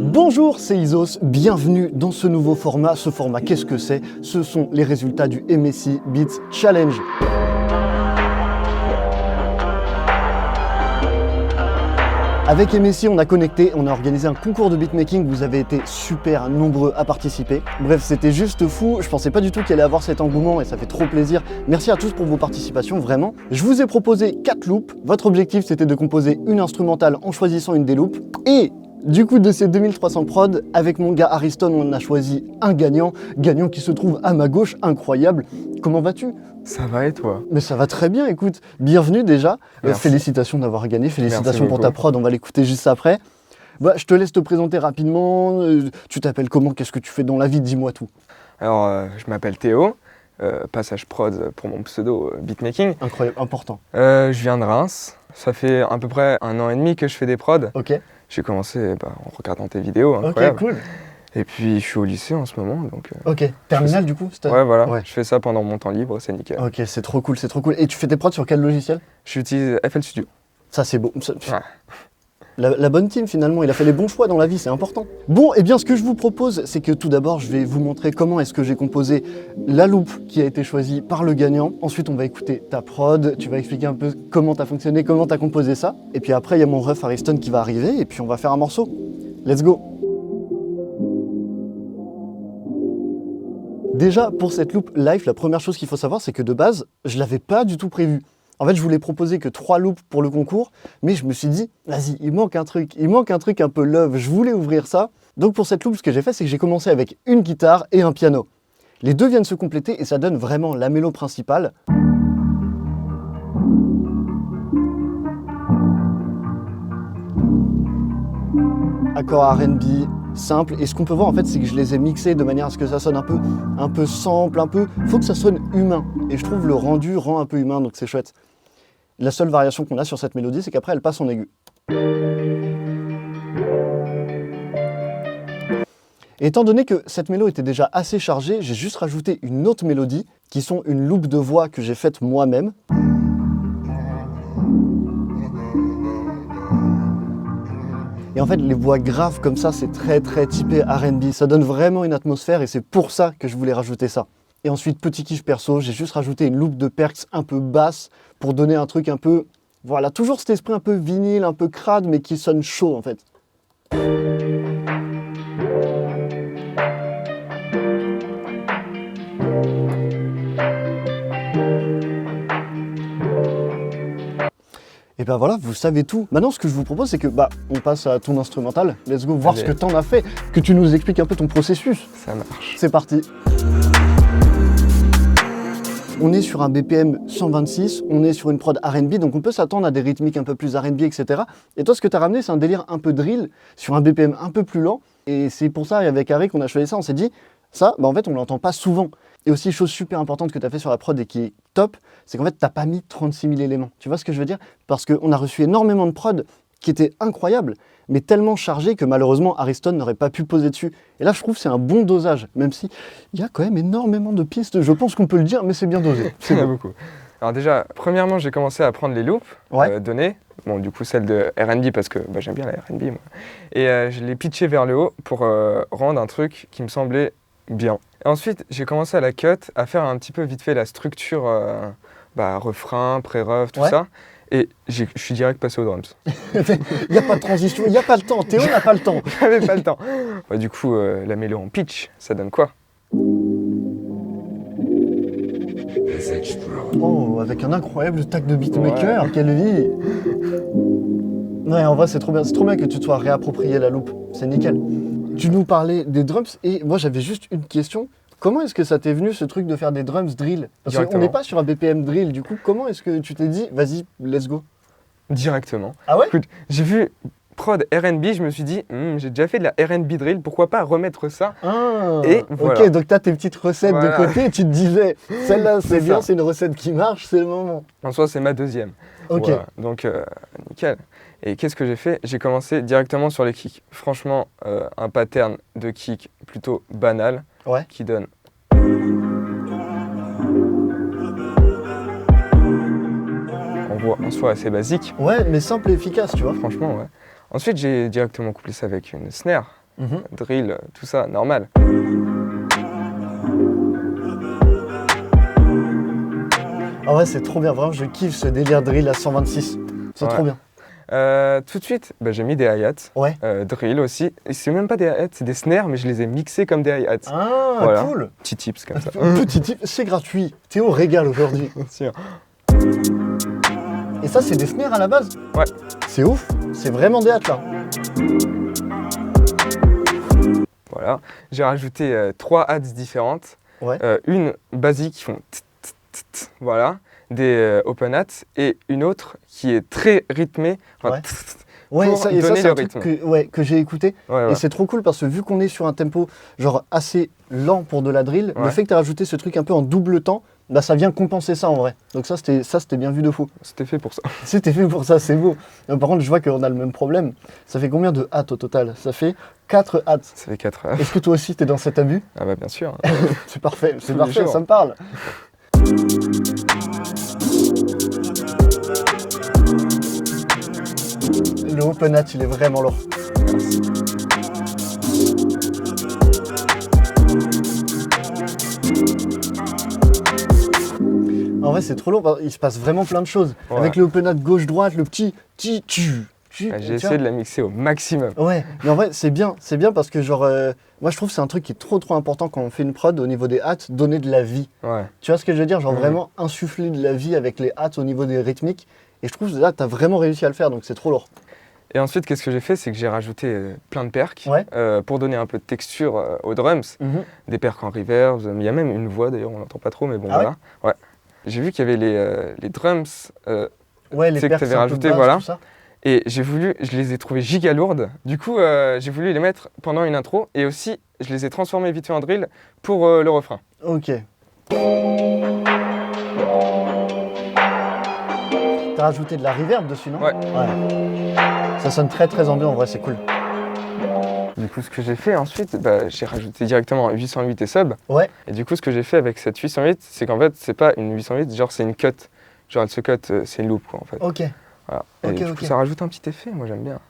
Bonjour, c'est Isos, bienvenue dans ce nouveau format. Ce format, qu'est-ce que c'est? Ce sont les résultats du MSI Beats Challenge. Avec MSI, on a connecté, on a organisé un concours de beatmaking, vous avez été super nombreux à participer. Bref, c'était juste fou, je pensais pas du tout qu'il allait avoir cet engouement et ça fait trop plaisir. Merci à tous pour vos participations, vraiment. Je vous ai proposé 4 loops, votre objectif c'était de composer une instrumentale en choisissant une des loops. Et du coup, de ces 2300 prods, avec mon gars Ariston, on a choisi un gagnant qui se trouve à ma gauche, incroyable. Comment vas-tu? Ça va et toi? Mais ça va très bien, écoute. Bienvenue déjà. Merci. Félicitations d'avoir gagné, félicitations Merci pour ta prod, on va l'écouter juste après. Bah, je te laisse te présenter rapidement. Tu t'appelles comment? Qu'est-ce que tu fais dans la vie? Dis-moi tout. Alors, je m'appelle Théo, passage prod pour mon pseudo beatmaking. Incroyable, important. Je viens de Reims. Ça fait à peu près 1 an et demi que je fais des prods. Ok. J'ai commencé en regardant tes vidéos, incroyable. Ok, cool. Et puis je suis au lycée en ce moment, donc... Ok, terminal du coup? Ouais, voilà. Ouais. Je fais ça pendant mon temps libre, c'est nickel. Ok, c'est trop cool, c'est trop cool. Et tu fais tes prods sur quel logiciel? J'utilise FL Studio. Ça c'est beau. Ouais. La bonne team finalement, il a fait les bons choix dans la vie, c'est important. Bon, et bien ce que je vous propose, c'est que tout d'abord, je vais vous montrer comment est-ce que j'ai composé la loupe qui a été choisie par le gagnant. Ensuite, on va écouter ta prod, tu vas expliquer un peu comment t'as fonctionné, comment t'as composé ça. Et puis après, il y a mon ref Ariston qui va arriver, et puis on va faire un morceau. Let's go! Déjà, pour cette loupe live, la première chose qu'il faut savoir, c'est que de base, je l'avais pas du tout prévu. En fait, je voulais proposer que 3 loops pour le concours, mais je me suis dit, vas-y, il manque un truc un peu love, je voulais ouvrir ça. Donc pour cette loupe, ce que j'ai fait, c'est que j'ai commencé avec une guitare et un piano. Les deux viennent se compléter et ça donne vraiment la mélo principale. Accord R&B simple, et ce qu'on peut voir en fait, c'est que je les ai mixés de manière à ce que ça sonne un peu sample, faut que ça sonne humain. Et je trouve le rendu rend un peu humain, donc c'est chouette. La seule variation qu'on a sur cette mélodie, c'est qu'après, elle passe en aigu. Et étant donné que cette mélo était déjà assez chargée, j'ai juste rajouté une autre mélodie, qui sont une loupe de voix que j'ai faite moi-même. Et en fait, les voix graves comme ça, c'est très typé R&B. Ça donne vraiment une atmosphère et c'est pour ça que je voulais rajouter ça. Et ensuite, petit kiff perso, j'ai juste rajouté une loupe de perks un peu basse pour donner un truc un peu... Voilà, toujours cet esprit un peu vinyle, un peu crade, mais qui sonne chaud en fait. Et ben voilà, vous savez tout. Maintenant, ce que je vous propose, c'est que on passe à ton instrumental. Let's go, voir ce que t'en as fait, que tu nous expliques un peu ton processus. Ça marche. C'est parti. On est sur un BPM 126, on est sur une prod R&B, donc on peut s'attendre à des rythmiques un peu plus R&B, etc. Et toi, ce que tu as ramené, c'est un délire un peu drill, sur un BPM un peu plus lent. Et c'est pour ça, avec Harry, qu'on a choisi ça, on s'est dit, ça, en fait, on l'entend pas souvent. Et aussi, chose super importante que tu as fait sur la prod et qui est top, c'est qu'en fait, tu n'as pas mis 36 000 éléments. Tu vois ce que je veux dire? Parce qu'on a reçu énormément de prod qui étaient incroyables, mais tellement chargés que malheureusement, Ariston n'aurait pas pu poser dessus. Et là, je trouve que c'est un bon dosage, même si il y a quand même énormément de pistes. Je pense qu'on peut le dire, mais c'est bien dosé. Il y en a beaucoup. Alors déjà, premièrement, j'ai commencé à prendre les loops données. Bon, du coup, celle de R&B parce que j'aime bien la R&B, moi. Et je les pitchais vers le haut pour rendre un truc qui me semblait bien. Et ensuite, j'ai commencé à la cut, à faire un petit peu vite fait la structure, refrain, pré-ref, tout ça. Et je suis direct passé aux drums. Il n'y a pas de transition, il n'y a pas le temps. Théo n'a pas le temps. J'avais pas le temps. Du coup, la mélo en pitch, ça donne quoi? Oh, avec un incroyable tag de beatmaker, quelle vie! Ouais, en vrai, c'est trop bien que tu te sois réapproprié la loupe, c'est nickel. Tu nous parlais des drums et moi j'avais juste une question. Comment est-ce que ça t'est venu ce truc de faire des drums drill? Parce qu'on n'est pas sur un BPM drill, du coup, comment est-ce que tu t'es dit, vas-y, let's go? Directement. Ah ouais? Écoute, j'ai vu prod R&B, je me suis dit, j'ai déjà fait de la R&B drill, pourquoi pas remettre ça? Et voilà. Ok, donc t'as tes petites recettes de côté, tu te disais, celle-là c'est bien, c'est une recette qui marche, c'est le moment. En soi, c'est ma deuxième. Ok. Voilà. Donc, nickel. Et qu'est-ce que j'ai fait? J'ai commencé directement sur les kicks. Franchement, un pattern de kick plutôt banal qui donne. En tambour en soi assez basique. Ouais, mais simple et efficace, tu vois. Franchement, ouais. Ensuite, j'ai directement couplé ça avec une snare, drill, tout ça, normal. Ah ouais, c'est trop bien, vraiment, je kiffe ce délire drill à 126. C'est trop bien. Tout de suite, j'ai mis des hi-hats, drill aussi. Et c'est même pas des hi-hats, c'est des snares, mais je les ai mixés comme des hi-hats. Ah, voilà. Cool. Petit tips comme ça. Petit tip, c'est gratuit. Théo régale aujourd'hui. Bien sûr. Et ça, c'est des snares à la base? Ouais. C'est ouf, c'est vraiment des hats là. Voilà, j'ai rajouté 3 hats différentes. Une basique qui font voilà, des open hats et une autre qui est très rythmée. Pour ça, donner c'est le un rythme. truc que j'ai écouté. Et c'est trop cool parce que vu qu'on est sur un tempo genre assez lent pour de la drill, le fait que tu as rajouté ce truc un peu en double temps, ça vient compenser ça en vrai. Donc ça c'était bien vu de fou. C'était fait pour ça. C'était fait pour ça, c'est beau. Par contre, je vois qu'on a le même problème. Ça fait combien de hats au total? Ça fait 4 hats. Ça fait 4 hats. Est-ce que toi aussi t'es dans cet abus? Ah bah bien sûr. C'est parfait, ça me parle. Le open hat, il est vraiment lourd. En vrai, c'est trop lourd. Il se passe vraiment plein de choses. Avec le open hat gauche-droite, le petit. J'ai essayé de la mixer au maximum. Ouais, mais en vrai, c'est bien parce que genre, moi je trouve que c'est un truc qui est trop important quand on fait une prod au niveau des hats, donner de la vie. Tu vois ce que je veux dire? Genre vraiment insuffler de la vie avec les hats au niveau des rythmiques. Et je trouve que là, t'as vraiment réussi à le faire, donc c'est trop lourd. Et ensuite, qu'est-ce que j'ai fait? C'est que j'ai rajouté plein de percs pour donner un peu de texture aux drums. Des percs en reverb, il y a même une voix d'ailleurs, on l'entend pas trop, mais bon voilà. Ouais. J'ai vu qu'il y avait les drums les percs que tu avais rajouté, voilà. Et je les ai trouvées giga lourdes. Du coup, j'ai voulu les mettre pendant une intro et aussi, je les ai transformées vite fait en drill pour le refrain. Ok. T'as rajouté de la reverb dessus, non? Ouais. Ça sonne très très ambiant, en vrai, c'est cool. Du coup, ce que j'ai fait ensuite, j'ai rajouté directement 808 et sub. Et du coup, ce que j'ai fait avec cette 808, c'est qu'en fait, c'est pas une 808, genre c'est une cut. Genre elle se cut, c'est une loop quoi en fait. Ok. Voilà. Et du coup, ça rajoute un petit effet, moi j'aime bien.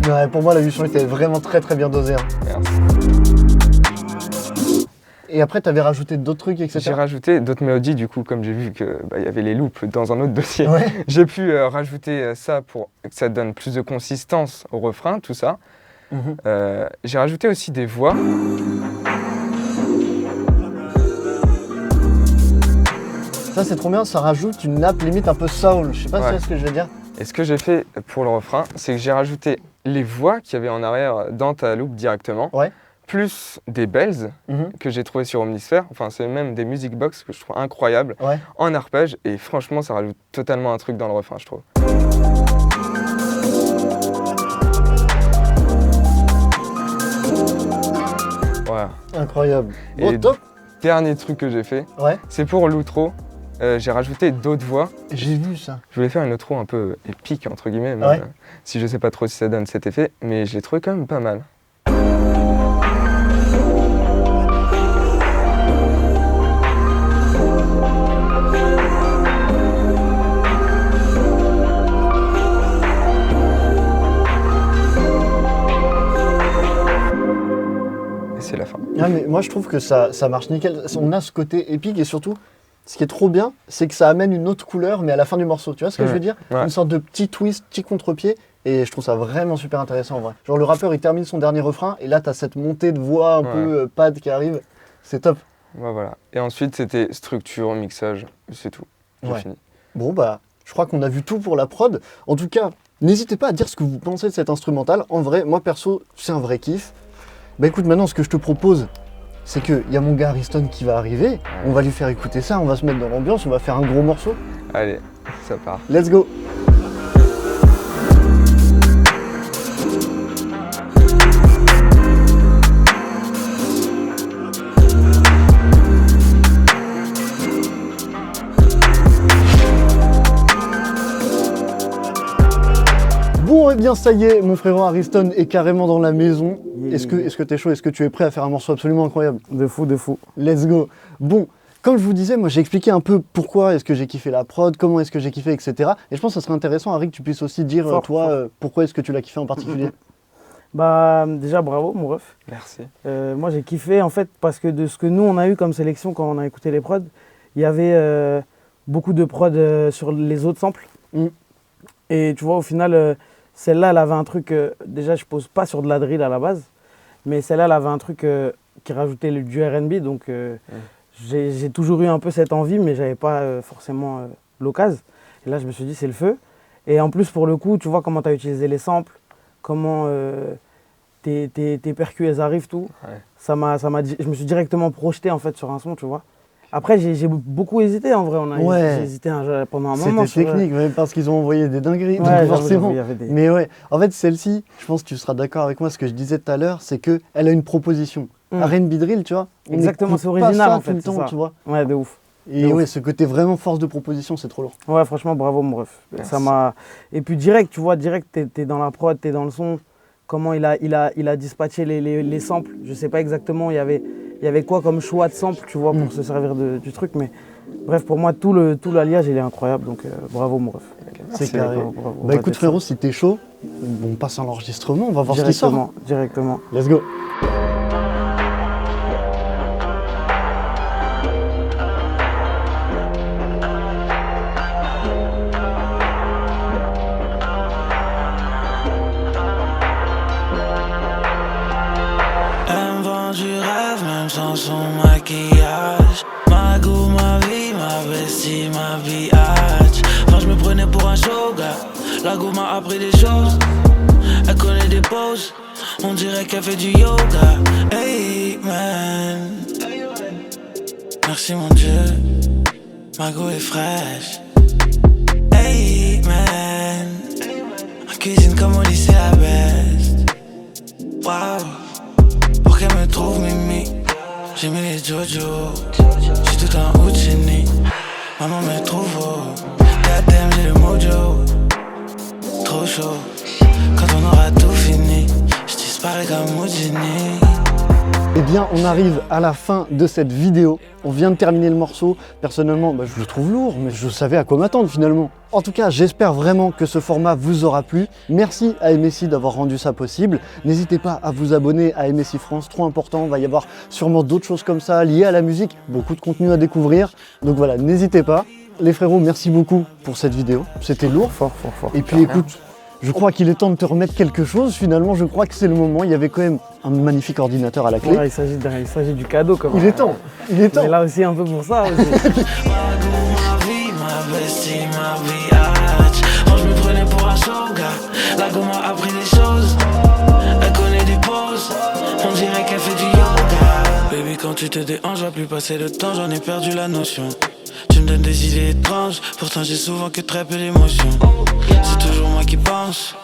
Ouais, pour moi, la 808 était vraiment très très bien dosée. Merci. Et après, tu avais rajouté d'autres trucs, etc. J'ai rajouté d'autres mélodies, du coup, comme j'ai vu qu'il y avait les loops dans un autre dossier. J'ai pu rajouter ça pour que ça donne plus de consistance au refrain, tout ça. J'ai rajouté aussi des voix. Ça, c'est trop bien, ça rajoute une nappe limite un peu soul. Je sais pas si c'est ce que je veux dire. Et ce que j'ai fait pour le refrain, c'est que j'ai rajouté les voix qu'il y avait en arrière dans ta loop directement. Plus des bells que j'ai trouvé sur Omnisphere, enfin c'est même des music box que je trouve incroyables, en arpège, et franchement ça rajoute totalement un truc dans le refrain je trouve. Voilà. Incroyable. Bon, et top. Dernier truc que j'ai fait, c'est pour l'outro, j'ai rajouté d'autres voix. J'ai vu ça. Je voulais faire une outro un peu épique entre guillemets, même, si je sais pas trop si ça donne cet effet, mais je l'ai trouvé quand même pas mal. C'est la fin. Ah, mais moi je trouve que ça marche nickel. On a ce côté épique et surtout, ce qui est trop bien, c'est que ça amène une autre couleur, mais à la fin du morceau. Tu vois ce que je veux dire? Une sorte de petit twist, petit contre-pied. Et je trouve ça vraiment super intéressant en vrai. Genre le rappeur il termine son dernier refrain et là t'as cette montée de voix un peu pad qui arrive. C'est top. Voilà. Et ensuite c'était structure, mixage, c'est tout. J'ai fini. Bon je crois qu'on a vu tout pour la prod. En tout cas, n'hésitez pas à dire ce que vous pensez de cet instrumental. En vrai, moi perso, c'est un vrai kiff. Écoute, maintenant ce que je te propose, c'est qu'il y a mon gars Ariston qui va arriver, on va lui faire écouter ça, on va se mettre dans l'ambiance, on va faire un gros morceau. Allez, ça part. Let's go. Bon, eh bien, ça y est, mon frérot Ariston est carrément dans la maison. Est-ce que t'es chaud? Est-ce que tu es prêt à faire un morceau absolument incroyable? De fou, de fou. Let's go. Bon, comme je vous disais, moi j'ai expliqué un peu pourquoi est-ce que j'ai kiffé la prod, comment est-ce que j'ai kiffé, etc. Et je pense que ce serait intéressant, Harry, que tu puisses aussi dire, toi, pourquoi est-ce que tu l'as kiffé en particulier. Bah, déjà, bravo, mon ref. Merci. Moi, j'ai kiffé, en fait, parce que de ce que nous, on a eu comme sélection quand on a écouté les prods, il y avait beaucoup de prods sur les autres samples. Et tu vois, au final, celle-là, elle avait un truc... déjà, je pose pas sur de la drill à la base, mais celle-là, elle avait un truc qui rajoutait du R&B, donc j'ai toujours eu un peu cette envie, mais j'avais pas forcément l'occasion. Et là, je me suis dit, c'est le feu. Et en plus, pour le coup, tu vois comment tu as utilisé les samples, comment tes percus, elles arrivent, tout. Ouais. Je me suis directement projeté, en fait, sur un son, tu vois. Après, j'ai beaucoup hésité, en vrai. J'ai hésité pendant un moment. C'était technique, même parce qu'ils ont envoyé des dingueries, ouais, donc forcément. des... Mais ouais, en fait, celle-ci, je pense que tu seras d'accord avec moi, ce que je disais tout à l'heure, c'est qu'elle a une proposition. R&B drill, tu vois. Exactement, c'est original, en fait, tout le temps, tu vois. Ouais, de ouf. Et ouais, ce côté vraiment force de proposition, c'est trop lourd. Ouais, franchement, bravo, mon ref. Ça m'a... Et puis direct, tu vois, t'es dans la prod, t'es dans le son. Comment il a dispatché les samples. Je sais pas exactement, il y avait quoi comme choix de samples, tu vois, pour se servir du truc. Mais bref, pour moi, tout l'alliage, il est incroyable. Donc bravo, mon ref. C'est carré. Bravo. Bah écoute, frérot, si t'es chaud, on passe à l'enregistrement, on va voir ce qui sort. Directement. Let's go. Sans son maquillage, ma goût, ma vie, ma vestie, ma biatch. Quand je me prenais pour un shoga, la go m'a appris des choses. Elle connaît des poses, on dirait qu'elle fait du yoga. Hey man, merci mon Dieu, ma go est fraîche. Hey man, en cuisine comme au lycée à best. Wow, pour qu'elle me trouve mimi. J'ai mis les Jojo, j'suis tout en Houdini. Maman me trouve haut, goddamn j'ai le mojo. Trop chaud, quand on aura tout fini, j'disparais comme Houdini. Eh bien, on arrive à la fin de cette vidéo. On vient de terminer le morceau. Personnellement, je le trouve lourd, mais je savais à quoi m'attendre finalement. En tout cas, j'espère vraiment que ce format vous aura plu. Merci à MSI d'avoir rendu ça possible. N'hésitez pas à vous abonner à MSI France, trop important. Il va y avoir sûrement d'autres choses comme ça liées à la musique, beaucoup de contenu à découvrir. Donc voilà, n'hésitez pas. Les frérots, merci beaucoup pour cette vidéo. C'était lourd. Fort. Et puis écoute, je crois qu'il est temps de te remettre quelque chose. Finalement, je crois que c'est le moment. Il y avait quand même un magnifique ordinateur à la clé. Ouais, il s'agit du cadeau quand même. Il est temps. On est là aussi un peu pour ça. Aussi. Ma vestie, ma biatch. Quand je me prenais pour un shoga, la go m'a appris des choses. Elle connaît des poses, on dirait qu'elle fait du yoga. Baby, quand tu te déhanches, va plus passer de temps, j'en ai perdu la notion. Tu me donnes des idées étranges, pourtant j'ai souvent que très peu d'émotions. C'est toujours moi qui pense,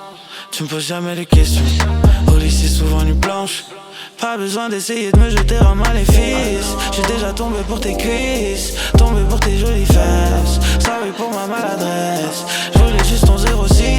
tu me poses jamais de questions. Au lycée souvent nuit blanche, pas besoin d'essayer de me jeter en maléfice. J'suis déjà tombé pour tes cuisses, tombé pour tes jolies fesses. Sorry pour ma maladresse, j'voulais juste ton 06.